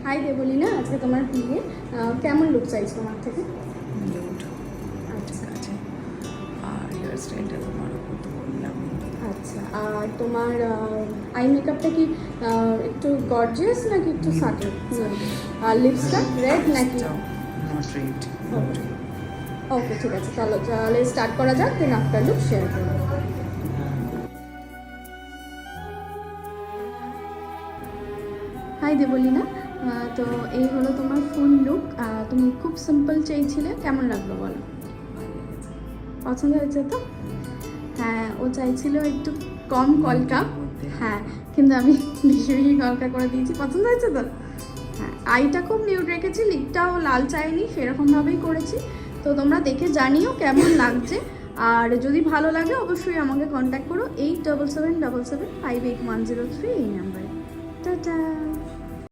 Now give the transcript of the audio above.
High Debolina, আজকে তোমার বিয়ে, কেমন লুক চাইছো আমার থেকে? ঠিক আছে। আর হেয়ার স্টাইলটা তোমারও করতে বললাম। আচ্ছা, আর তোমার আই মেকআপটা কি একটু গর্জিয়াস নাকি একটু সাটেল? আর লিপসটা রেড নাকি? Not red. ওকে, ঠিক আছে, তাহলে স্টার্ট করা যাক, দেন আফটার লুক শেয়ার করবো। হাই দেবলীনা, তো এই হলো তোমার ফুল লুক। তুমি খুব সিম্পল চেয়েছিলে, কেমন লাগলো বলো? পছন্দ হয়েছে তো? হ্যাঁ, ও চাইছিল একটু কম কলকা। হ্যাঁ, কিন্তু আমি বেশি বেশি কলকা করে দিয়েছি। পছন্দ হয়েছে তো? হ্যাঁ, আইটা খুব নিউড রেখেছি, লিপটাও লাল চাইনি, সেরকমভাবেই করেছি। তো তোমরা দেখে জানিও কেমন লাগছে। আর যদি ভালো লাগে অবশ্যই আমাকে কন্ট্যাক্ট করো 8777758103 এই নাম্বারে। টাটা।